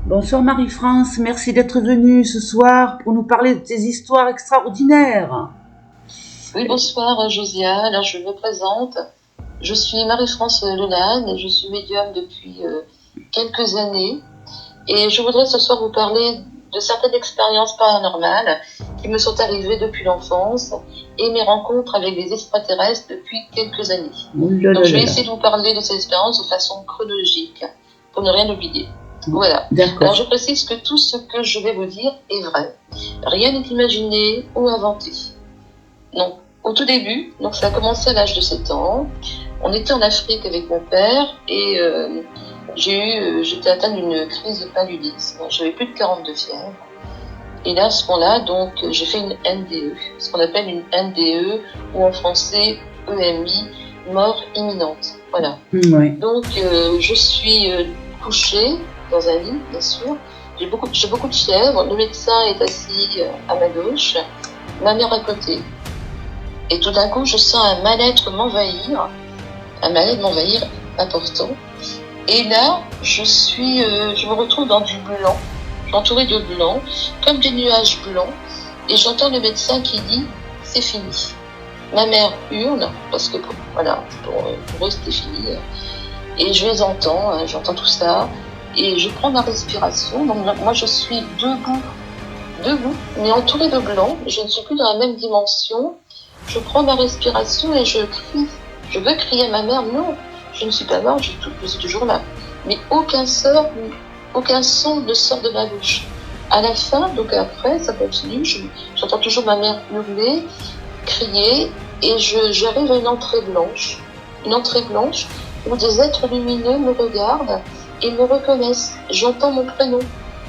Bonsoir Marie-France, merci d'être venue ce soir pour nous parler de tes histoires extraordinaires. Oui, bonsoir Josia. Alors je me présente. Je suis Marie-France Lelanne et je suis médium depuis quelques années. Et je voudrais ce soir vous parler de certaines expériences paranormales qui me sont arrivées depuis l'enfance et mes rencontres avec les extraterrestres depuis quelques années. Donc je vais essayer de vous parler de ces expériences de façon chronologique pour ne rien oublier. Voilà. Alors je précise que tout ce que je vais vous dire est vrai. Rien n'est imaginé ou inventé. Donc, au tout début, donc ça a commencé à l'âge de 7 ans. On était en Afrique avec mon père et j'étais atteinte d'une crise de paludisme. J'avais plus de 42 fièvre. Et là, à ce moment-là, donc, j'ai fait une NDE, ce qu'on appelle une NDE, ou en français EMI, mort imminente. Voilà. Ouais. Donc, je suis couchée dans un lit, bien sûr. J'ai beaucoup de fièvre. Le médecin est assis à ma gauche, ma mère à côté. Et tout d'un coup, je sens un mal-être m'envahir important. Et là, je me retrouve dans du blanc, entourée de blanc, comme des nuages blancs, et j'entends le médecin qui dit « c'est fini ». Ma mère hurle, parce que voilà, pour eux c'était fini. Et je les entends, j'entends tout ça, et je prends ma respiration. Donc moi je suis debout, mais entourée de blanc, je ne suis plus dans la même dimension. Je prends ma respiration et je crie. Je veux crier à ma mère, non, je ne suis pas morte, je suis toujours là. Mais aucun son ne sort de ma bouche. À la fin, donc après, ça continue, j'entends toujours ma mère hurler, crier, et j'arrive à une entrée blanche où des êtres lumineux me regardent et me reconnaissent. J'entends mon prénom.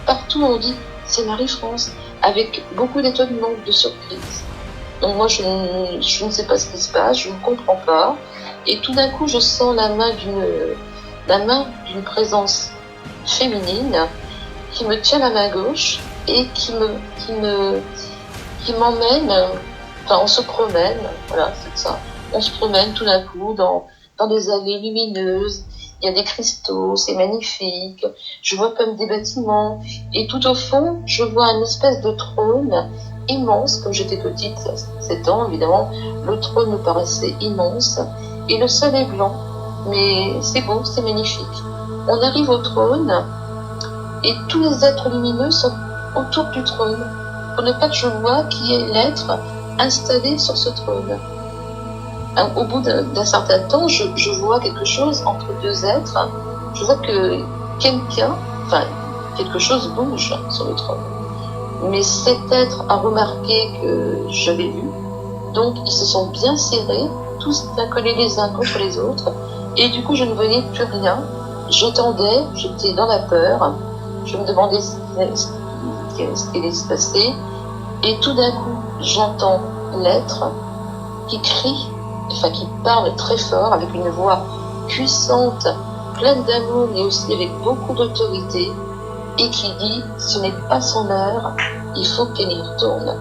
Partout on dit, c'est Marie-France, avec beaucoup d'étonnement, de surprise. Donc moi, je ne sais pas ce qui se passe, je ne comprends pas. Et tout d'un coup, je sens la main d'une présence féminine qui me tient la main gauche et qui m'emmène, enfin on se promène, voilà, c'est ça. On se promène tout d'un coup dans des allées lumineuses, il y a des cristaux, c'est magnifique. Je vois comme des bâtiments. Et tout au fond, je vois une espèce de trône immense, comme j'étais petite, 7 ans évidemment, le trône me paraissait immense, et le sol est blanc, mais c'est beau, c'est magnifique. On arrive au trône, et tous les êtres lumineux sont autour du trône, pour ne pas que je vois qui est l'être installé sur ce trône. Au bout d'un certain temps, je vois quelque chose entre deux êtres, je vois que quelque chose bouge sur le trône. Mais cet être a remarqué que j'avais vu, donc ils se sont bien serrés, tous bien collés les uns contre les autres, et du coup je ne voyais plus rien. J'attendais, j'étais dans la peur, je me demandais ce qui allait se passer, et tout d'un coup j'entends l'être qui parle très fort, avec une voix puissante, pleine d'amour, mais aussi avec beaucoup d'autorité, et qui dit « ce n'est pas son heure, il faut qu'elle y retourne ».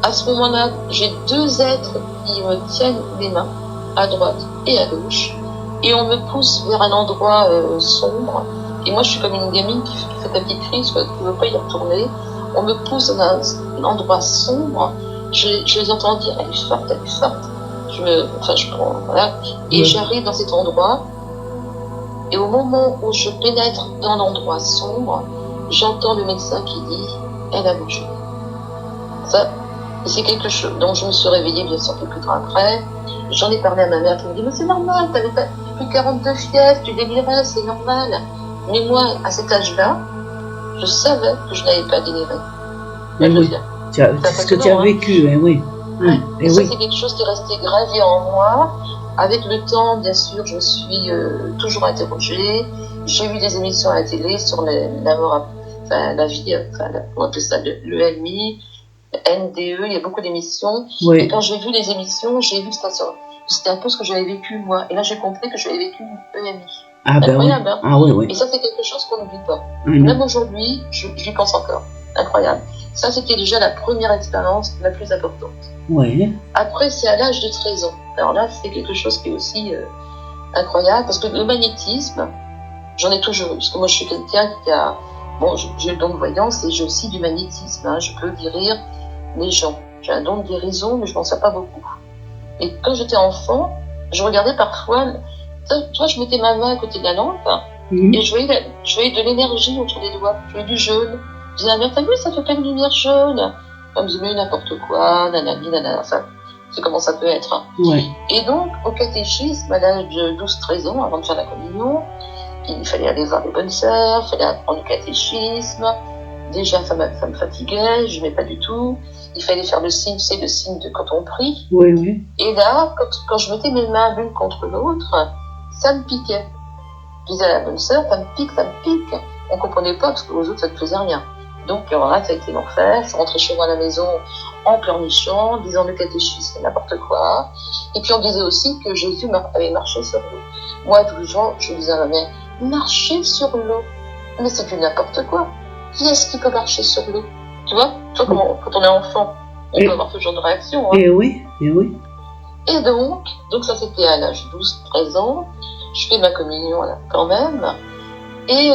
À ce moment-là, j'ai deux êtres qui me tiennent les mains, à droite et à gauche, et on me pousse vers un endroit sombre, et moi je suis comme une gamine qui fait ta petite crise, qui ne veut pas y retourner. On me pousse dans un endroit sombre, je les entends dire « elle est forte ». Et j'arrive dans cet endroit, et au moment où je pénètre dans l'endroit sombre, j'entends le médecin qui dit « elle a bougé ». Ça, c'est quelque chose. Donc je me suis réveillée bien sûr quelques temps après. J'en ai parlé à ma mère qui me dit « mais c'est normal, t'avais pas plus de 42 fièvres, tu délirais, c'est normal ». Mais moi, à cet âge-là, je savais que je n'avais pas déliré. Oui, c'est ce que tu as vécu, hein, oui. Et ça, c'est quelque chose qui est resté gravé en moi. Avec le temps, bien sûr, je me suis toujours interrogée. J'ai eu des émissions à la télé sur la mort, la vie, on appelle ça le LMI, NDE, il y a beaucoup d'émissions. Oui. Et quand j'ai vu les émissions, j'ai vu que c'était un peu ce que j'avais vécu moi. Et là, j'ai compris que j'avais vécu une EMI. Ah, incroyable, ben oui. Hein. Ah oui, oui. Et ça, c'est quelque chose qu'on n'oublie pas. Même aujourd'hui, j'y pense encore. Incroyable. Ça, c'était déjà la première expérience la plus importante. Oui. Après, c'est à l'âge de 13 ans. Alors là, c'est quelque chose qui est aussi incroyable, parce que le magnétisme, J'en ai toujours eu, parce que moi je suis quelqu'un qui a... Bon, j'ai le don de voyance et j'ai aussi du magnétisme, hein. Je peux guérir les gens. J'ai un don de guérison, mais je m'en sers pas beaucoup. Et quand j'étais enfant, je regardais parfois... Toi, je mettais ma main à côté de la lampe, et je voyais de l'énergie autour des doigts. Je voyais du jaune. Je disais à ma mère, t'as vu, ça fait plein de lumière jaune. Elle me disait, mais n'importe quoi, nanani, nanana, ça... C'est comment ça peut être. Ouais. Et donc, au catéchisme, à l'âge de 12-13 ans, avant de faire la communion, il fallait aller voir les bonnes sœurs, il fallait apprendre le catéchisme. Déjà, ça me fatiguait, je n'aimais pas du tout. Il fallait faire le signe, c'est le signe de quand on prie. Oui, oui. Et là, quand je mettais mes mains l'une contre l'autre, ça me piquait. Je disais à la bonne sœur, ça me pique, ça me pique. On ne comprenait pas parce qu'aux autres, ça ne faisait rien. Donc, voilà, ça a été l'enfer. Je suis rentrée chez moi à la maison en pleurnichant, disant le catéchisme, n'importe quoi. Et puis, on disait aussi que Jésus avait marché sur l'eau. Moi, tous les jours, je disais à ma mère, marcher sur l'eau. Mais c'est du n'importe quoi. Qui est-ce qui peut marcher sur l'eau? Tu vois, quand on est enfant, on peut avoir ce genre de réaction. Hein. Et oui, et oui. Et donc ça c'était à l'âge de 12-13 ans. Je fais ma communion là, quand même. Et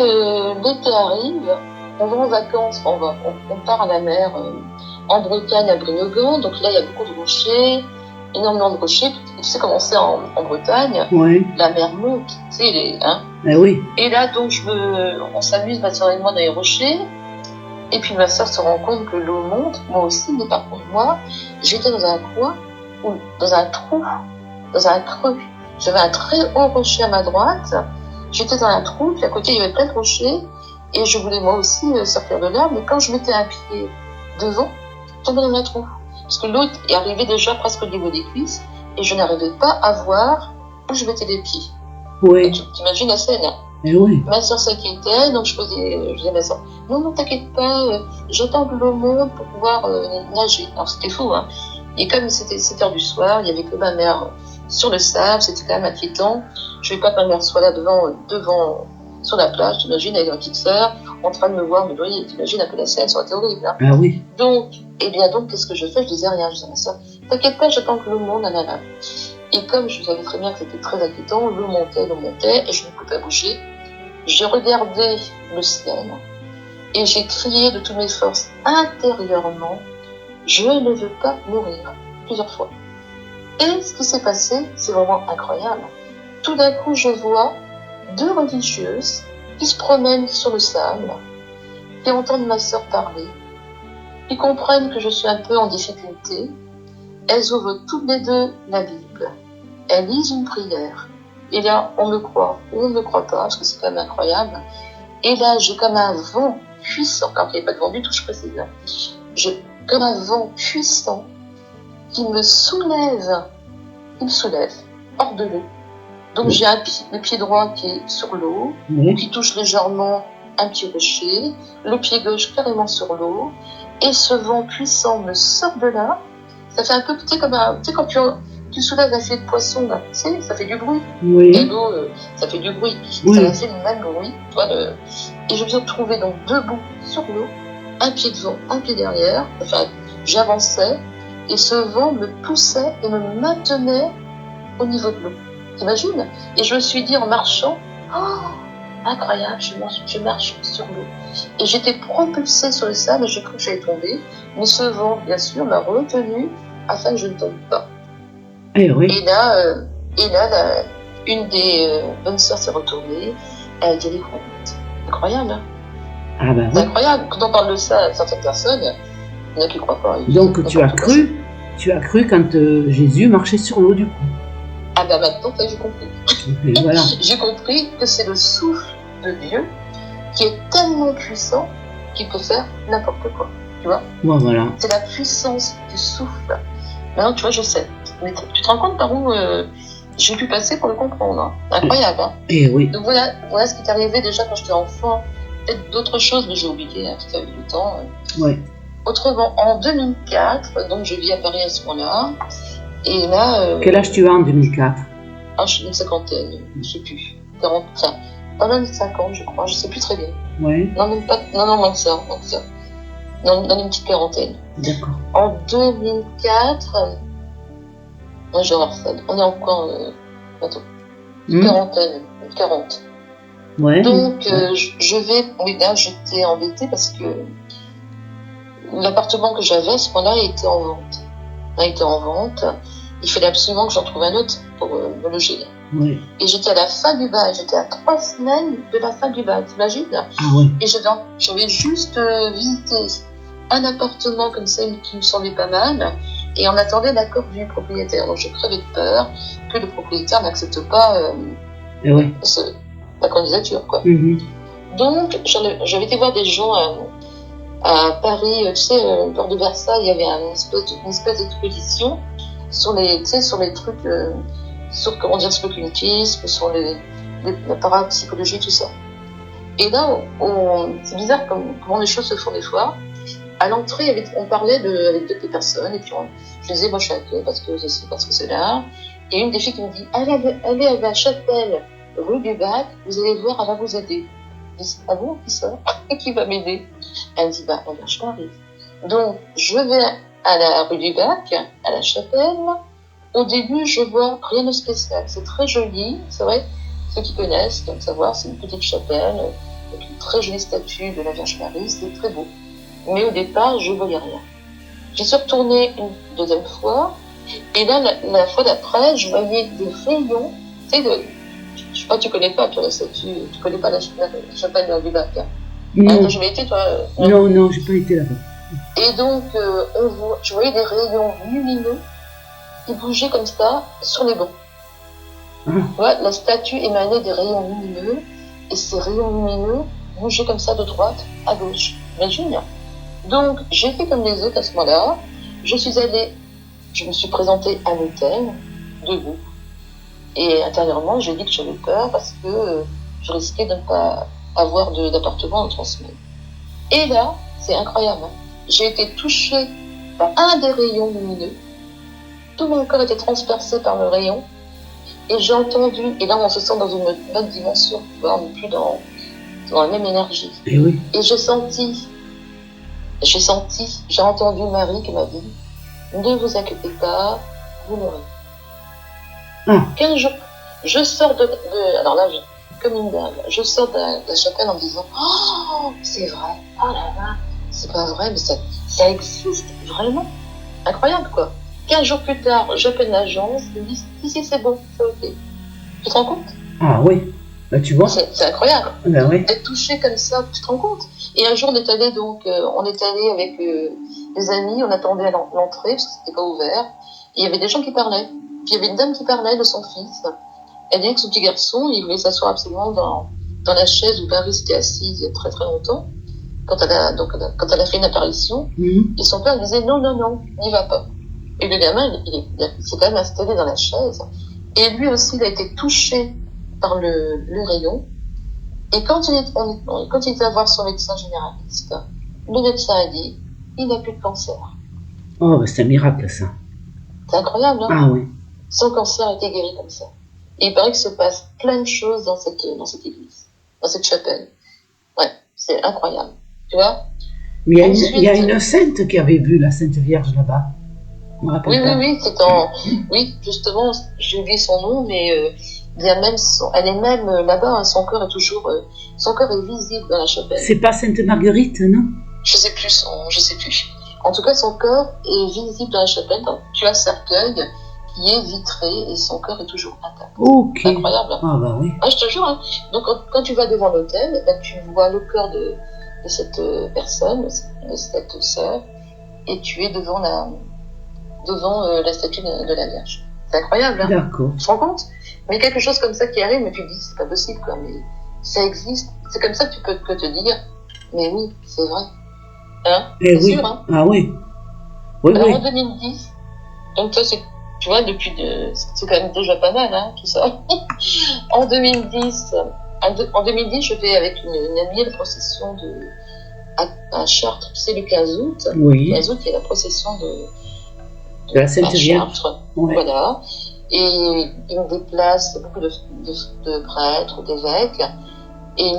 l'été arrive, on va en vacances, on part à la mer en Bretagne, à Brinogan. Donc là, il y a beaucoup de rochers, énormément de rochers. Tu sais comment c'est en Bretagne. Oui. La mer monte, tu sais, hein. Eh oui. Et là, donc, on s'amuse, ma soeur et moi, dans les rochers. Et puis ma soeur se rend compte que l'eau monte, moi aussi, mais par contre, moi, j'étais dans un coin, ou dans un trou, dans un creux. J'avais un très haut rocher à ma droite, j'étais dans un trou, puis à côté, il y avait plein de rochers, et je voulais moi aussi sortir de là, mais quand je mettais un pied devant, je tombais dans un trou. Parce que l'eau est arrivée déjà presque au niveau des cuisses, et je n'arrivais pas à voir où je mettais les pieds. Oui. Et tu t'imagines la scène, hein. Eh oui. Ma soeur s'inquiétait, donc je disais à ma soeur, non, t'inquiète pas, j'attends que l'eau monte pour pouvoir nager. Alors c'était faux, hein. Et comme c'était 7h du soir, il y avait que ma mère sur le sable, c'était quand même inquiétant. Je ne voulais pas que ma mère soit là devant sur la plage, t'imagines, avec ma petite soeur, en train de me voir me noyer. T'imagines un peu la scène, ça aurait été horrible, hein. Ah oui. Donc, qu'est-ce que je fais? Je disais rien, je disais à ma soeur, t'inquiète pas, j'attends que l'eau monte, nanana. Et comme je savais très bien que c'était très inquiétant, l'eau montait, et je ne pouvais pas bouger. J'ai regardé le ciel et j'ai crié de toutes mes forces intérieurement, je ne veux pas mourir, plusieurs fois. Et ce qui s'est passé, c'est vraiment incroyable. Tout d'un coup, je vois 2 religieuses qui se promènent sur le sable, qui entendent ma sœur parler, qui comprennent que je suis un peu en difficulté. Elles ouvrent toutes les 2 la Bible. Elles lisent une prière. Et là, on me croit ou on ne me croit pas, parce que c'est quand même incroyable. Et là, j'ai comme un vent puissant, quand il n'y a pas de vent du tout, je précise. J'ai comme un vent puissant qui me soulève hors de l'eau. Donc j'ai le pied droit qui est sur l'eau, qui touche légèrement un petit rocher, le pied gauche carrément sur l'eau, et ce vent puissant me sort de là. Ça fait un peu, tu sais, quand tu soulèves un filet de poisson, là, tu sais, ça fait du bruit. Oui. Et l'eau, ça fait du bruit. Oui. Ça a fait le même bruit. Et je me suis retrouvée donc debout sur l'eau, un pied devant, un pied derrière. Enfin, j'avançais, et ce vent me poussait et me maintenait au niveau de l'eau. T'imagines? Et je me suis dit en marchant, oh, incroyable, je marche sur l'eau. Et j'étais propulsée sur le sable, et j'ai cru que j'allais tomber. Mais ce vent, bien sûr, m'a retenue afin que je ne tombe pas. Eh oui. Et là, une des bonnes sœurs s'est retournée, elle a dit, elle est croyante. Incroyable, hein? Ah bah C'est oui. incroyable. Quand on parle de ça à certaines personnes, il y en a qui ne croient pas. Donc tu as cru quand Jésus marchait sur l'eau du coup. Ah bah maintenant, j'ai compris. Et voilà. J'ai compris que c'est le souffle de Dieu qui est tellement puissant qu'il peut faire n'importe quoi. Tu vois? Bon, voilà. C'est la puissance du souffle. Maintenant, tu vois, je sais. Mais tu te rends compte par où j'ai pu passer pour le comprendre. Hein. Incroyable, hein? Eh oui. Donc voilà ce qui est arrivé déjà quand j'étais enfant. Peut-être d'autres choses, mais j'ai oublié, hein, parce qu'il y a eu du temps. Ouais. Autrement, en 2004, donc je vis à Paris à ce moment-là, et là... Quel âge tu as en 2004? Ah, je suis une cinquantaine, je ne sais plus. 40, enfin, pas même 50, je crois, je ne sais plus très bien. Ouais. Non, même pas, non, moins que ça, Non, dans une petite quarantaine. D'accord. En 2004, on est encore bientôt. Une quarantaine, 40. Ouais. Donc, je vais... Oui, là, j'étais embêtée parce que l'appartement que j'avais à ce moment-là était en vente. Il était en vente. Il fallait absolument que j'en trouve un autre pour me loger. Ouais. Et j'étais à la fin du bail. J'étais à 3 semaines de la fin du bail, t'imagines? Ah ouais. Et j'avais juste visité un appartement comme ça qui me semblait pas mal. Et on attendait l'accord du propriétaire. Donc je crevais de peur que le propriétaire n'accepte pas Ouais. la candidature, quoi. Donc j'avais été voir des gens à Paris, tu sais, lors de Versailles, il y avait une espèce d'exposition sur les trucs, sur comment dire, spéculatisme, sur la parapsychologie, tout ça. Et là, c'est bizarre comment les choses se font des fois. À l'entrée, on parlait avec d'autres personnes, et puis je disais, moi je suis athée parce que ceci, parce que cela. Et une des filles qui me dit, allez à la chapelle, rue du Bac, vous allez voir, elle va vous aider. Je dis, ah bon, qui ça? Qui va m'aider? Elle me dit, la Vierge Marie. Donc, je vais à la rue du Bac, à la chapelle. Au début, je vois rien de spécial. C'est très joli, c'est vrai. Ceux qui connaissent doivent savoir, c'est une petite chapelle avec une très jolie statue de la Vierge Marie, c'est très beau. Mais au départ, je ne voyais rien. J'y suis retournée une deuxième fois, et là, la fois d'après, je voyais des rayons, tu sais, je sais pas, tu connais pas, toi, la statue, tu connais pas la chapelle du Bac. Non. Tu été, toi? Non, j'ai pas été là-bas. Et donc, je voyais des rayons lumineux qui bougeaient comme ça sur les bancs. Ouais, la statue émanait des rayons lumineux, et ces rayons lumineux bougeaient comme ça de droite à gauche. Imagine. Donc, j'ai fait comme les autres à ce moment-là. Je me suis présentée à l'hôtel, debout. Et intérieurement, j'ai dit que j'avais peur parce que je risquais de ne pas avoir d'appartement en 3 semaines. Et là, c'est incroyable. J'ai été touchée par un des rayons lumineux. Tout mon corps était transpercé par le rayon. Et j'ai entendu, et là on se sent dans une autre dimension, tu vois, on n'est plus dans la même énergie. Et oui. Et j'ai entendu Marie qui m'a dit, ne vous inquiétez pas, vous mourrez. 15 jours, je sors alors là, comme une dingue, je sors de la chapelle en me disant, oh, c'est vrai, oh là là, c'est pas vrai, mais ça existe vraiment. Incroyable, quoi. 15 jours plus tard, j'appelle l'agence, ils me disent, si, c'est bon, c'est ok. Tu te rends compte? Ah oui, bah tu vois. C'est incroyable. Bah oui. D'être touché comme ça, tu te rends compte? Et un jour, on est allé avec des amis, on attendait à l'entrée, parce que c'était pas ouvert, et il y avait des gens qui parlaient. Puis il y avait une dame qui parlait de son fils. Elle disait que son petit garçon, il voulait s'asseoir absolument dans la chaise où Paris s'était assise il y a très très longtemps, quand elle a fait une apparition, et son père disait non, n'y va pas. Et le gamin, il s'est quand même installé dans la chaise. Et lui aussi, il a été touché par le rayon. Et quand il était à voir son médecin généraliste, le médecin a dit, il n'a plus de cancer. Oh, bah c'est un miracle, ça. C'est incroyable, hein? Ah oui. Son cancer a été guéri comme ça. Et il paraît qu'il se passe plein de choses dans cette église, dans cette chapelle. Ouais, c'est incroyable. Tu vois? Mais il y a une sainte qui avait vu la Sainte Vierge là-bas. Oui, justement, j'ai oublié son nom, mais elle est même là-bas, hein, son corps est visible dans la chapelle. C'est pas Sainte Marguerite, non? Je sais plus. En tout cas, son corps est visible dans la chapelle. Donc, tu as un cercueil qui est vitré et son corps est toujours intact. Ok. C'est incroyable. Ah bah oui. Ah, je te jure. Hein. Donc, quand tu vas devant l'autel, tu vois le corps de cette personne, de cette sœur, et tu es devant la statue de la Vierge. C'est incroyable, hein? D'accord. Tu te rends compte? Mais quelque chose comme ça qui arrive, mais tu te dis, c'est pas possible, quoi. Mais ça existe. C'est comme ça que tu peux te dire, mais oui, c'est vrai. Hein? C'est oui. Sûr, hein? Ah oui. Oui, alors, oui. en 2010, donc ça, tu vois, c'est quand même déjà pas mal, hein, tout ça. En 2010, je vais avec une amie à la procession à Chartres, tu sais, le 15 août. Oui. Le 15 août, il y a la procession de la Sainte Vierge. Ouais. Voilà. Et ils me déplacent beaucoup de prêtres, d'évêques, et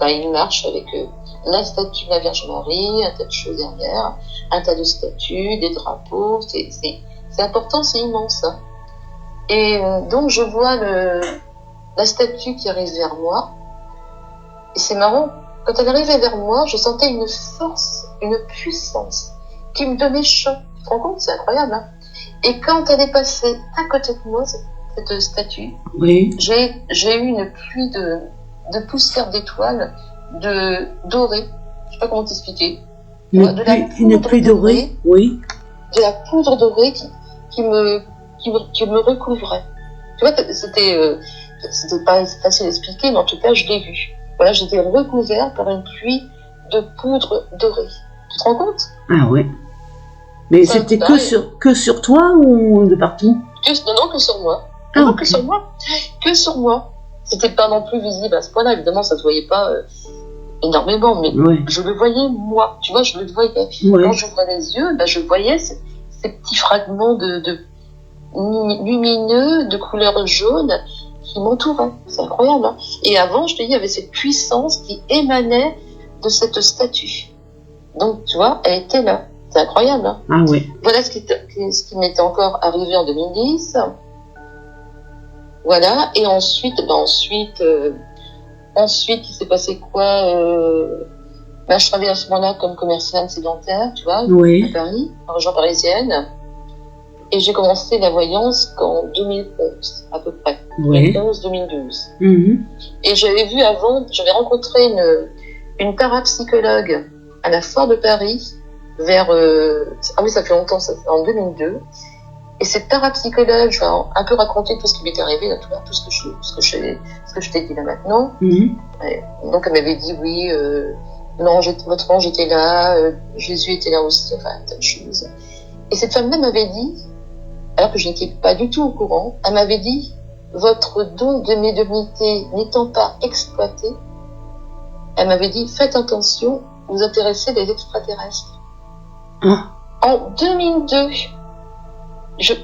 ils marchent avec la statue de la Vierge Marie, un tas de choses derrière, un tas de statues, des drapeaux, c'est important, c'est immense. Hein. Et donc je vois la statue qui arrive vers moi. Et c'est marrant, quand elle arrivait vers moi, je sentais une force, une puissance qui me donnait chaud. Tu te rends compte, c'est incroyable, hein. Et quand elle est passée à côté de moi, cette statue, Oui. j'ai eu une pluie de poussière d'étoiles, dorées. Je sais pas comment t'expliquer. Une pluie dorée, oui. De la poudre dorée qui me recouvrait. Tu vois, c'était pas facile à expliquer, mais en tout cas, je l'ai vu. Voilà, j'étais recouvert par une pluie de poudre dorée. Tu te rends compte? Ah ouais. Mais c'était que sur toi ou de partout? Non, que sur moi. Ah, Non, okay. que sur moi. Que sur moi. C'était pas non plus visible à ce point-là. Évidemment, ça se voyait pas énormément, mais ouais. Je le voyais moi. Tu vois, je le voyais. Ouais. Quand j'ouvrais les yeux, je voyais ces petits fragments de lumineux, de couleur jaune, qui m'entouraient. C'est incroyable, hein. Et avant, je te dis, il y avait cette puissance qui émanait de cette statue. Donc, tu vois, elle était là. C'est incroyable, hein. Ah ouais. Voilà ce qui m'était encore arrivé en 2010. Voilà. Et ensuite, ensuite, il s'est passé quoi? Je travaillais à ce moment-là comme commerciale sédentaire, tu vois, oui. à Paris, en région parisienne. Et j'ai commencé la voyance qu'en 2011, à peu près. Oui. 2011-2012. Mm-hmm. Et j'avais rencontré une parapsychologue à la Foire de Paris vers, ça fait longtemps, ça fait en 2002. Et cette parapsychologue, je vais un peu raconter tout ce qui m'était arrivé, là, tout ce que je t'ai dit là maintenant. Mm-hmm. Ouais. Donc elle m'avait dit oui, non, votre ange était là, Jésus était là aussi, enfin, tas de choses. Et cette femme-là m'avait dit, alors que je n'étais pas du tout au courant, elle m'avait dit, votre don de médiumnité n'étant pas exploité, elle m'avait dit, faites attention, vous intéressez les extraterrestres. Ah. En 2002,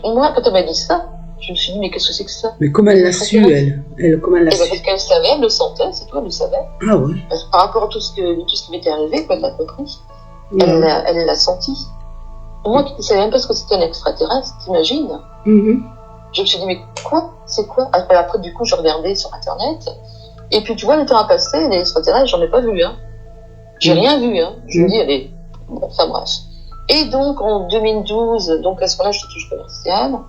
moi, quand elle m'a dit ça, je me suis dit, mais qu'est-ce que c'est que ça? Mais comment elle l'a su, elle comment elle l'a su? Parce qu'elle savait, elle le sentait, c'est toi, elle le savait. Ah ouais. Par rapport à tout ce qui m'était arrivé, quoi, elle l'a compris. Ouais. Elle l'a senti. Moi qui ne savais même pas ce que c'était un extraterrestre, t'imagines? Mm-hmm. Je me suis dit, mais quoi? C'est quoi? Après, du coup, je regardais sur Internet. Et puis, tu vois, le temps a passé, les extraterrestres, j'en ai pas vu, hein. J'ai rien vu, hein. Je me dis, allez, bon, enfin bref. Et donc, en 2012, donc à ce moment-là, je suis toujours commerciale.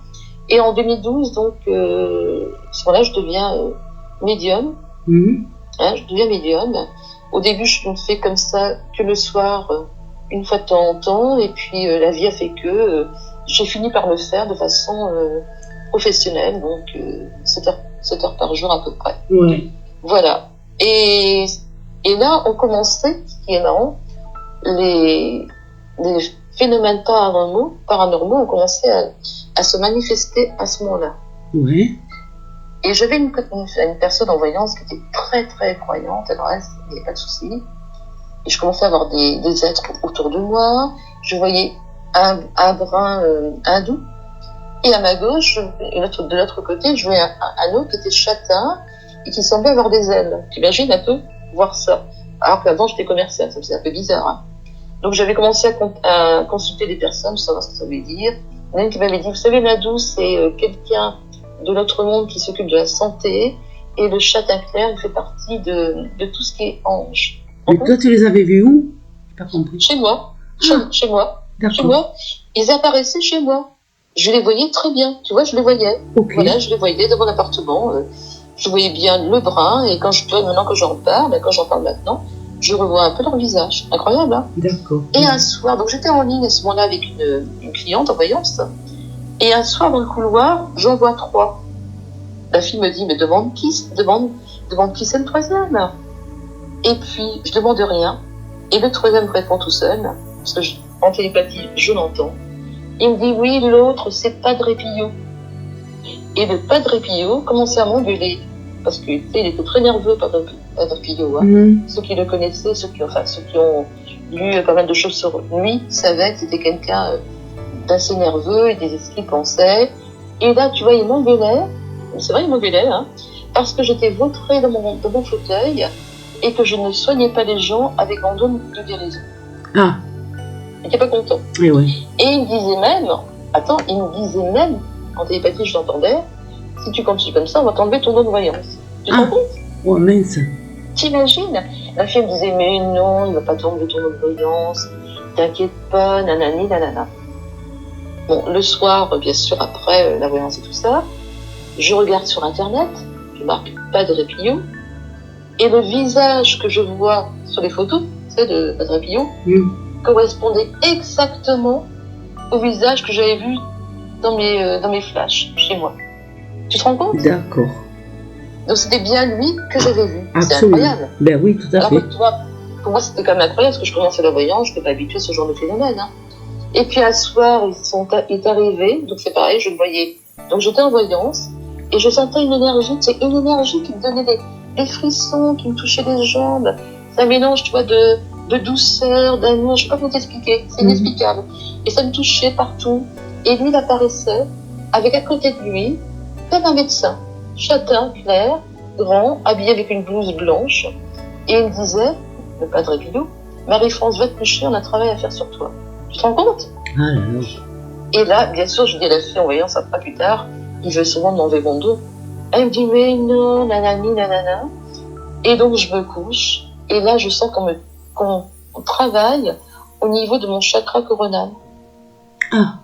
Et en 2012, donc, à ce moment-là, je deviens médium. Mm-hmm. Hein, je deviens médium. Au début, je ne fais comme ça que le soir, une fois de temps en temps. Et puis, la vie a fait que j'ai fini par le faire de façon professionnelle. Donc, 7 heures par jour à peu près. Ouais. Voilà. Et là, on commençait, ce qui est marrant, les phénomènes paranormaux ont commencé à se manifester à ce moment-là. Ouais. Et j'avais une personne en voyance qui était très très croyante, alors elle, il n'y avait pas de souci. Et je commençais à avoir des êtres autour de moi, je voyais un brun hindou, et à ma gauche, de l'autre côté, je voyais un autre qui était châtain, et qui semblait avoir des ailes. Tu imagines un peu voir ça? Alors qu'avant j'étais commerciale, ça me faisait un peu bizarre, hein. Donc j'avais commencé à consulter des personnes pour savoir ce que ça voulait dire. Il y en a une qui m'avait dit, vous savez, l'hindou, c'est quelqu'un de l'autre monde qui s'occupe de la santé, et le châtain clair, il fait partie de tout ce qui est ange. Mais toi, tu les avais vus où? J'ai pas compris. Chez moi. Chez moi. D'accord. Chez moi. Ils apparaissaient chez moi. Je les voyais très bien. Tu vois, je les voyais. Okay. Voilà, je les voyais dans mon appartement. Je voyais bien le brun, et maintenant que j'en parle maintenant, je revois un peu leur visage. Incroyable, hein? D'accord. Et un soir, donc j'étais en ligne à ce moment-là avec une cliente en voyance, et un soir dans le couloir, j'en vois 3. La fille me dit, mais demande qui c'est le troisième? Et puis, je demande rien, et le troisième répond tout seul, parce que en télépathie, je l'entends. Il me dit, oui, l'autre, c'est Padre Pio. Et le Padre Pio commençait à m'engueuler, parce que, tu sais, il était très nerveux, Padre Pio, hein. Mm-hmm. Ceux qui le connaissaient, ceux qui ont lu pas mal de choses sur lui, savaient que c'était quelqu'un d'assez nerveux, il disait ce qu'il pensait. Et là, tu vois, il m'engueulait, c'est vrai, il m'engueulait, hein, parce que j'étais vautrée dans mon fauteuil, et que je ne soignais pas les gens avec mon don de guérison. Ah. Il n'était pas content. Et oui. Et il me disait même, en télépathie, je l'entendais, si tu continues comme ça, on va t'enlever ton don de voyance. Tu te rends compte? Oh mince. T'imagines? La fille me disait, mais non, il va pas tomber ton voyance, t'inquiète pas, nanani, nanana. Bon, le soir, bien sûr, après la voyance et tout ça, je regarde sur Internet, je marque Padre Pio, et le visage que je vois sur les photos, tu sais, de Padre Pio, correspondait exactement au visage que j'avais vu dans mes flashs, chez moi. Tu te rends compte? D'accord. Donc c'était bien lui que j'avais vu. C'est Absolument. incroyable. Ben oui, tout à Alors fait. que toi, pour moi c'était quand même incroyable parce que je commençais la voyance, je n'étais pas habituée à ce genre de phénomène. Hein. Et puis un soir, il est arrivé, donc c'est pareil, je le voyais. Donc j'étais en voyance et je sentais une énergie, c'est une énergie qui me donnait des frissons, qui me touchait les jambes. C'est un mélange, tu vois, de douceur, d'amour, je ne sais pas comment t'expliquer, c'est inexplicable. Et ça me touchait partout. Et lui, il apparaissait avec à côté de lui, comme un médecin, châtain, clair, grand, habillé avec une blouse blanche. Et il me disait, le Padre Pio, Marie-France, va te coucher, on a un travail à faire sur toi. Tu te rends compte? Ah là là. Et là, bien sûr, je dis à la fille en voyant ça pas plus tard, il veut souvent m'enlever mon dos. Elle me dit, mais non, nanani, nanana. Et donc, je me couche. Et là, je sens qu'on travaille au niveau de mon chakra coronal. Ah.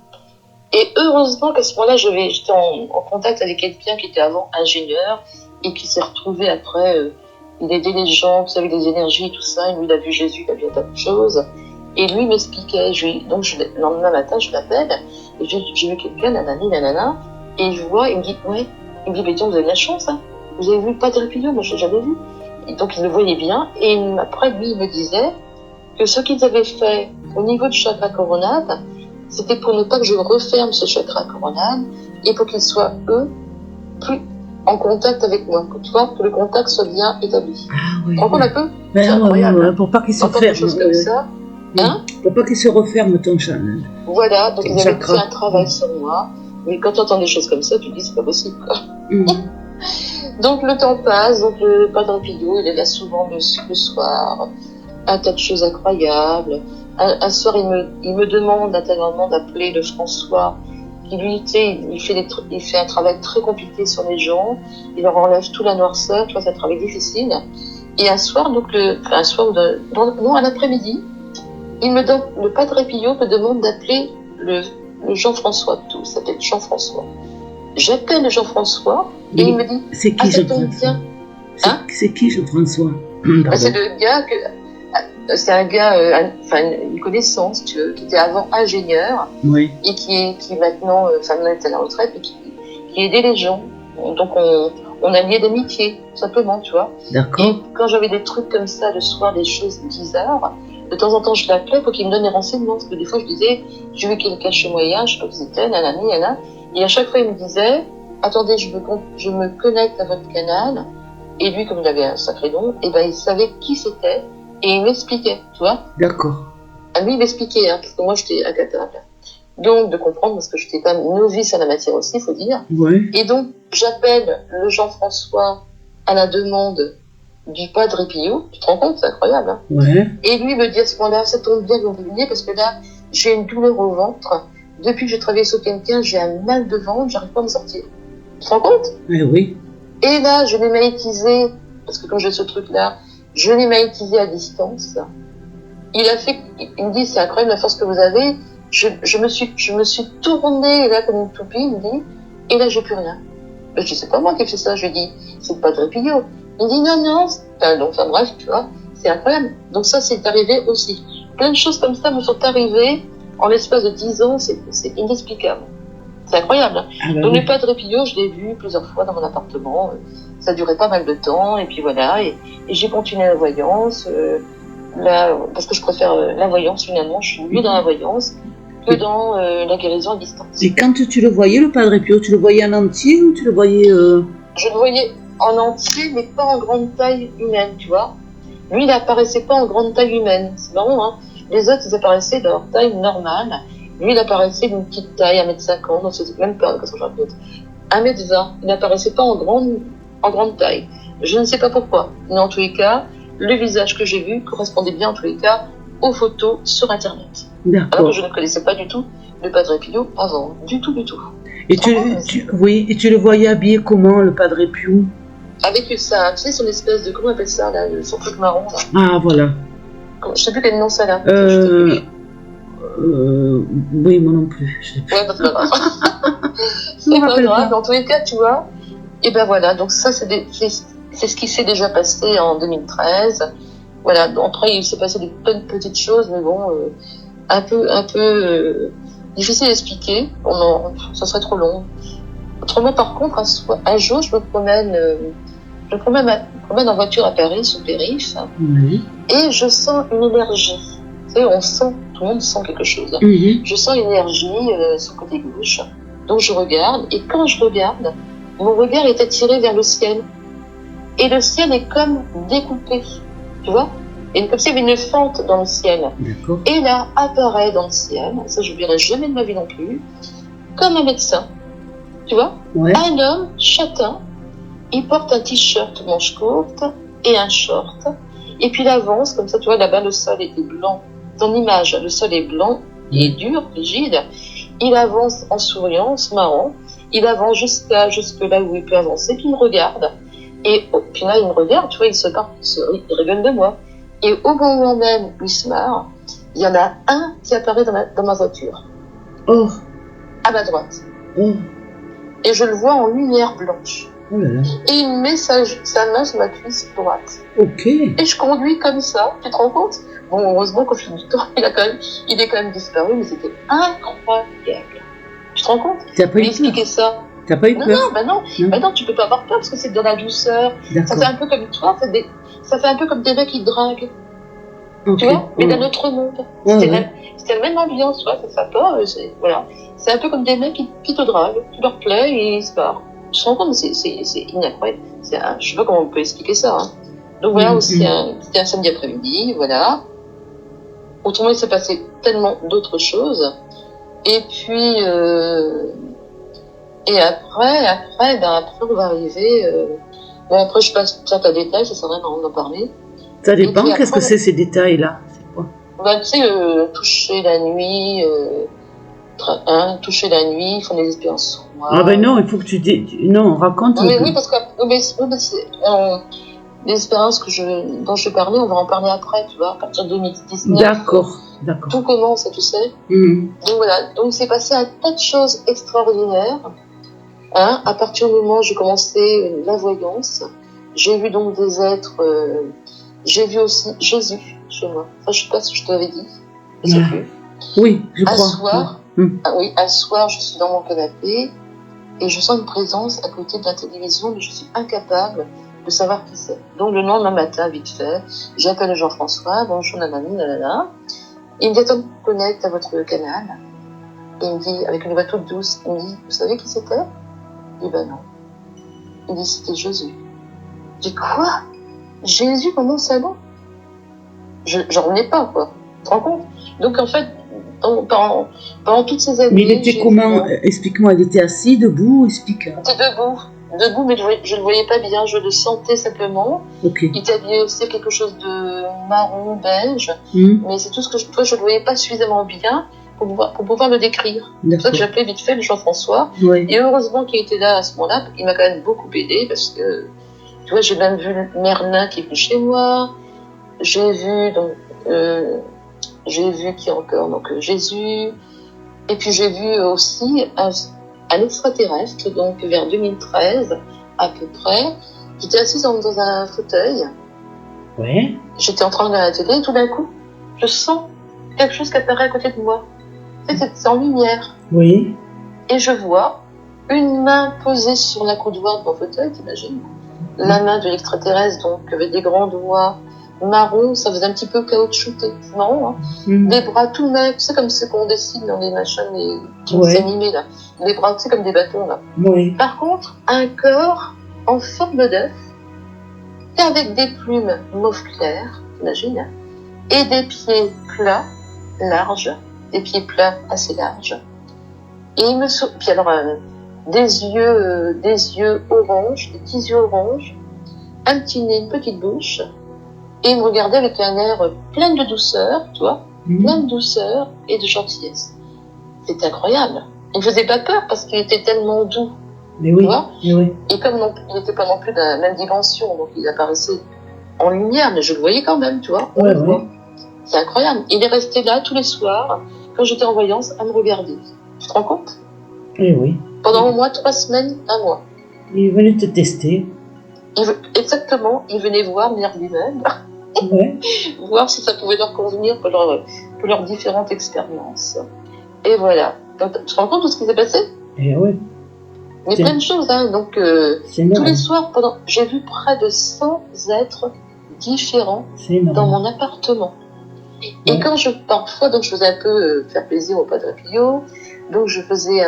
Et heureusement qu'à ce moment-là, j'étais en contact avec quelqu'un qui était avant ingénieur et qui s'est retrouvé après, il aidait les gens, vous savez, des énergies et tout ça. Et lui, il a vu Jésus, il a vu un tas de choses. Et lui m'expliquait. Donc, le lendemain matin, je l'appelle et j'ai vu quelqu'un, nanani, nanana. Et je vois, il me dit, ouais. Il me dit, mais tiens, vous avez de la chance, hein. Vous avez vu le Padre Pio? Moi, je l'ai jamais vu. Et donc, il le voyait bien. Et après, lui, il me disait que ce qu'ils avaient fait au niveau du chakra coronal, c'était pour ne pas que je referme ce chakra coronal et pour qu'ils soient, eux, plus en contact avec moi. Tu vois, que le contact soit bien établi. Ah oui. Tu te rends compte un peu? Ben, c'est incroyable. Ouais, pour pas qu'il se Entendre des referme. choses comme ça. Hein? Pour pas qu'il se referme ton channel. Voilà, donc Ton ils avaient chakra. fait un travail sur moi. Mais quand tu entends des choses comme ça, tu te dis c'est pas possible, quoi. Donc le temps passe, donc le Padre Pio, il est là souvent le soir, un tas de choses incroyables. Un soir, il me demande intérieurement d'appeler le François, qui lui, tu sais, il fait un travail très compliqué sur les gens, il leur enlève toute la noirceur, tu vois, c'est un travail difficile. Et un soir, donc un après-midi, le Padre Pio me demande d'appeler le Jean-François, tout, il s'appelle Jean-François. J'appelle le Jean-François et il me dit, c'est qui Jean-François? Hein? C'est qui Jean-François? C'est le gars c'est un gars, une connaissance, tu veux, qui était avant ingénieur, oui. Et qui maintenant, est à la retraite, et qui aidait les gens. Donc on a lié d'amitié, tout simplement, tu vois. D'accord. Et quand j'avais des trucs comme ça le soir, des choses bizarres, de temps en temps je l'appelais pour qu'il me donne des renseignements, parce que des fois je disais, j'ai vu quelqu'un chez moi hier, je sais pas qui c'était, nanani, nanana, et à chaque fois il me disait, attendez, je me connecte à votre canal, et lui, comme il avait un sacré nom, et ben il savait qui c'était, et il m'expliquait, tu vois. D'accord. À lui, il m'expliquait, hein, parce que moi, j'étais incapable. Donc, de comprendre, parce que j'étais quand même novice à la matière aussi, il faut dire. Oui. Et donc, j'appelle le Jean-François à la demande du Padre Pio. Tu te rends compte, c'est incroyable, hein. Ouais. Et lui me dit à ce moment-là, ça tombe bien, vous venez, parce que là, j'ai une douleur au ventre. Depuis que j'ai travaillé sur quelqu'un, j'ai un mal de ventre, j'arrive pas à me sortir. Tu te rends compte? Oui. Et là, je l'ai magnétisé, parce que comme j'ai ce truc-là, je l'ai magnétisé à distance. Il me dit, c'est incroyable la force que vous avez. Je me suis tournée là comme une toupie, il me dit, et là j'ai plus rien. Je dis, c'est pas moi qui ai fait ça. Je lui dis, c'est le Padre Pio. Il me dit, non. Enfin bref, tu vois, c'est incroyable. Donc ça, c'est arrivé aussi. Plein de choses comme ça me sont arrivées en l'espace de 10 ans, c'est inexplicable. C'est incroyable. Ah bah Donc oui. le Padre Pio, je l'ai vu plusieurs fois dans mon appartement. Ça durait pas mal de temps, et puis voilà. Et j'ai continué la voyance. Parce que je préfère la voyance, finalement, je suis mieux dans la voyance que dans la guérison à distance. Et quand tu le voyais, le Padre Pio, tu le voyais en entier ou tu le voyais Je le voyais en entier, mais pas en grande taille humaine, tu vois. Lui, il apparaissait pas en grande taille humaine. C'est marrant, hein. Les autres, ils apparaissaient de leur taille normale. Lui, il apparaissait d'une petite taille, 1m50, non, c'est même pas, qu'est-ce que je raconte, 1m20. Il n'apparaissait pas en grande taille. Je ne sais pas pourquoi. Mais en tous les cas, le visage que j'ai vu correspondait bien, en tous les cas, aux photos sur Internet. Alors D'accord. que je ne connaissais pas du tout le Padre Pio avant. Du tout. Et tu le voyais habillé comment, le Padre Pio? avec ça, tu sais, son espèce de, comment on appelle ça, là, son truc marron, là. Ah, voilà. Je sais plus quel nom ça, là. Oui, moi non plus. Je sais plus. Ouais, bah, c'est pas grave. Je me C'est pas rappelle grave, pas. dans tous les cas, tu vois. Et ben voilà, donc ça, c'est ce qui s'est déjà passé en 2013. Voilà, donc après, il s'est passé plein de petites choses, mais bon, un peu difficile à expliquer. Ça serait trop long. Autrement, par contre, un jour, je me promène en voiture à Paris, sous périph', Oui. et je sens une énergie. Tu sais, tout le monde sent quelque chose. Mhm. Je sens une énergie sur le côté gauche. Donc je regarde, et quand je regarde, mon regard est attiré vers le ciel. Et le ciel est comme découpé, tu vois, et comme s'il y avait une fente dans le ciel. D'accord. Et là, apparaît dans le ciel, ça je n'oublierai jamais de ma vie non plus, comme un médecin, tu vois, Ouais. un homme châtain, il porte un t-shirt manche courte et un short, et puis il avance, comme ça, tu vois, là-bas le sol est blanc. Ton image, le sol est blanc, il est dur, rigide, il avance en souriant, en se marrant, il avance jusque là où il peut avancer, puis il me regarde. Et puis là, il me regarde, tu vois, il rigole de moi. Et au moment même où il se marre, il y en a un qui apparaît dans ma voiture, Oh. à ma droite. Oh. Et je le vois en lumière blanche. Oh là là. Et il met sa main sur ma cuisse droite. Ok. Et je conduis comme ça, tu te rends compte? Bon, heureusement, qu'au fil du temps, il est quand même disparu, mais c'était incroyable. Tu te rends compte? T'as pas Lui eu expliquer peur? ça. T'as pas eu peur? Non, tu peux pas avoir peur parce que c'est dans la douceur. Ça D'accord. fait un peu comme toi, ça fait un peu comme des mecs qui te draguent, Ok. tu vois, mais Ouais. d'un autre monde. Ouais, C'était ouais. la même ambiance, tu vois, ça fait peur, voilà. C'est un peu comme des mecs qui te draguent, tu leur plais et ils se barrent. Tu te rends compte, c'est incroyable. Je sais pas comment on peut expliquer ça, hein. Donc voilà, aussi, c'était un samedi après-midi, voilà. Autrement, il s'est passé tellement d'autres choses. Et puis, et après, on va arriver. Bon, après, je passe peut-être à détail, ça sert à rien d'en parler. Ça dépend, puis qu'est-ce que après, c'est ces détails-là? C'est quoi? Bah, tu sais, toucher la nuit, toucher la nuit, ils font des expériences sur moi. Ah ben non, il faut que non, raconte. Mais oui, parce que les expériences dont je parlais, on va en parler après, tu vois, à partir de 2019. D'accord. Tout commence, tu sais. Mhm. Donc voilà, donc il s'est passé un tas de choses extraordinaires. Hein, à partir du moment où j'ai commencé la voyance, j'ai vu donc des êtres, j'ai vu aussi Jésus chez moi. Enfin, je sais pas si je te l'avais dit, je sais plus. Oui, je crois. Un soir, je suis dans mon canapé et je sens une présence à côté de la télévision, mais je suis incapable de savoir qui c'est. Donc le lendemain matin, vite fait, j'appelle Jean-François, bonjour nanani, nanana. Il me dit, attends, connecte à votre canal. Et il me dit, avec une voix toute douce, il me dit, vous savez qui c'était? Je dis, ben non. Il dit, c'était Jésus. Je dis, quoi? Jésus dans mon salon? J'en revenais pas, quoi. Tu te rends compte? Donc, en fait, pendant toutes ces années... Mais il était comment? Explique-moi, il était assis, debout, explique. Il était debout, mais je ne le voyais pas bien, je le sentais simplement. Ok. Il était habillé aussi à quelque chose de marron, beige, mais c'est tout ce que je ne le voyais pas suffisamment bien pour pouvoir le décrire. C'est pour ça que j'appelais vite fait le Jean-François. Ouais. Et heureusement qu'il était là à ce moment-là, il m'a quand même beaucoup aidé parce que, tu vois, j'ai même vu Merlin qui est venu chez moi, j'ai vu qui encore, donc Jésus, et puis j'ai vu aussi un extraterrestre, donc vers 2013 à peu près. J'étais assise dans un fauteuil. Ouais. J'étais en train de regarder la télé et tout d'un coup, je sens quelque chose qui apparaît à côté de moi. C'est en lumière. Oui. Et je vois une main posée sur la coudoir de mon fauteuil, t'imagines? La main de l'extraterrestre, donc avec des grands doigts marron, ça faisait un petit peu caoutchouté, c'est marrant, hein. Des bras tout maigres, tu sais, comme ceux qu'on dessine dans les machins, qui animés, là. Des bras, tu sais, comme des bâtons, là. Oui. Par contre, un corps en forme d'œuf, avec des plumes mauve clair, t'imagines, et des pieds plats, larges, des pieds plats assez larges. Et puis alors, des yeux orange, des petits yeux orange, un petit nez, une petite bouche, et il me regardait avec un air plein de douceur, tu vois, plein de douceur et de gentillesse. C'était incroyable. Il me faisait pas peur parce qu'il était tellement doux. Mais oui, tu vois. mais oui. Et comme il n'était pas non plus de la même dimension, donc il apparaissait en lumière, mais je le voyais quand même, tu vois. On le voit. C'est incroyable. Il est resté là tous les soirs, quand j'étais en voyance, à me regarder. Tu te rends compte? Eh oui. Pendant au moins 3 semaines, un mois. Il venait te tester. Exactement, il venait voir lui-même, Ouais. voir si ça pouvait leur convenir pour leurs différentes expériences. Et voilà. Donc, tu te rends compte de ce qui s'est passé? Eh oui. Mais plein de choses, hein. Donc, tous les soirs, j'ai vu près de 100 êtres différents dans mon appartement. Et quand parfois, donc, je faisais un peu faire plaisir au Padre Pio, donc je faisais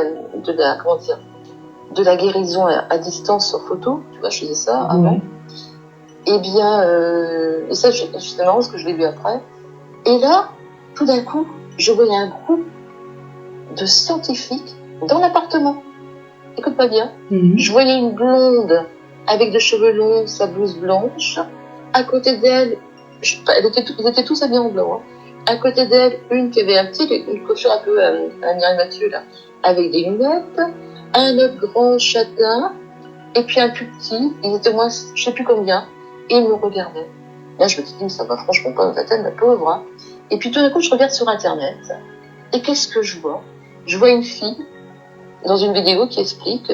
de la guérison à distance sur photo, tu vois, je faisais ça avant. Ouais. Et bien, et ça, c'est marrant parce que je l'ai vu après. Et là, tout d'un coup, je voyais un groupe de scientifiques dans l'appartement. Écoute pas bien. Je voyais une blonde avec des cheveux longs, sa blouse blanche. À côté d'elle, ils étaient tous habillés en blanc. Hein. À côté d'elle, une qui avait une coiffure un peu à Mireille Mathieu, là, avec des lunettes. Un autre grand châtain. Et puis un plus petit. Ils étaient moins, je sais plus combien. Et ils me regardaient. Là, je me dis, mais ça va franchement pas dans ta tête, ma pauvre. Hein. Et puis tout d'un coup, je regarde sur Internet. Et qu'est-ce que je vois? Je vois une fille dans une vidéo qui explique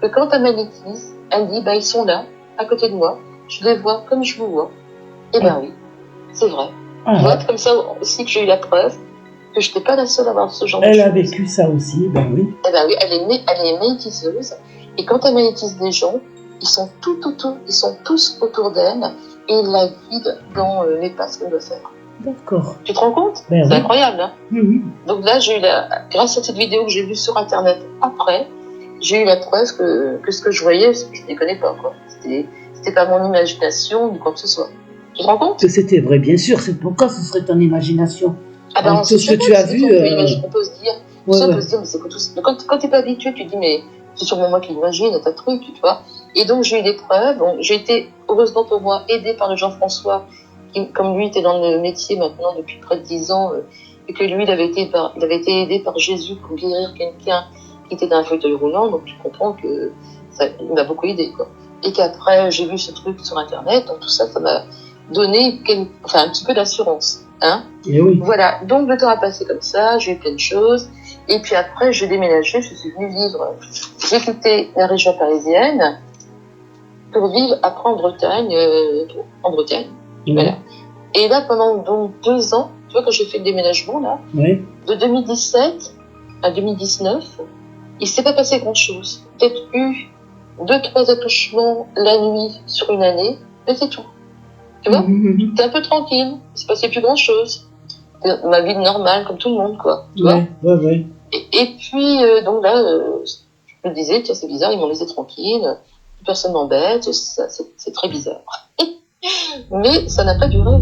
que quand elle magnétise, elle dit, ils sont là, à côté de moi, je les vois comme je vous vois. Et oui, c'est vrai. Tu vois, comme ça aussi que j'ai eu la preuve que je n'étais pas la seule à avoir ce genre de choses. Elle a vécu ça aussi, oui. Oui, elle est magnétiseuse. Et quand elle magnétise des gens, ils sont tous autour d'elle et ils la guident dans l'espace qu'elle veut faire. D'accord. Tu te rends compte? C'est incroyable, hein? Donc là, grâce à cette vidéo que j'ai vue sur Internet après, j'ai eu la preuve que ce que je voyais, je ne les connais pas, quoi. C'était pas mon imagination ni quoi que ce soit. Tu te rends compte? Que c'était vrai, bien sûr. C'est pourquoi ce serait ton imagination. Tout ce que tu as vu. On peut se dire, mais c'est que tout. Quand t'es pas habitué, tu te dis, mais c'est sûrement moi qui l'imagine, t'as truc, tu vois. Et donc, j'ai eu des preuves. Donc, j'ai été, heureusement pour moi, aidée par le Jean-François, qui, comme lui, était dans le métier maintenant depuis près de 10 ans, et que lui, il avait été aidé par Jésus pour guérir quelqu'un qui était dans un fauteuil roulant. Donc, tu comprends que il m'a beaucoup aidé, quoi. Et qu'après, j'ai vu ce truc sur Internet. Donc, tout ça, ça m'a donné un petit peu d'assurance. Hein? Oui. Voilà, donc le temps a passé comme ça, j'ai eu plein de choses, et puis après j'ai déménagé, je suis venue vivre, j'ai quitté la région parisienne pour vivre après en Bretagne, voilà. Et là pendant donc 2 ans, tu vois quand j'ai fait le déménagement là, de 2017 à 2019, il s'est pas passé grand chose, peut-être eu 2-3 accouchements la nuit sur une année, mais c'est tout. Tu vois, t'es un peu tranquille, il se passait plus grand chose. Ma vie normale, comme tout le monde, quoi. Tu vois. Et puis, donc là, je me disais, tiens, c'est bizarre, ils m'ont laissé tranquille, personne m'embête, c'est très bizarre. Mais ça n'a pas duré.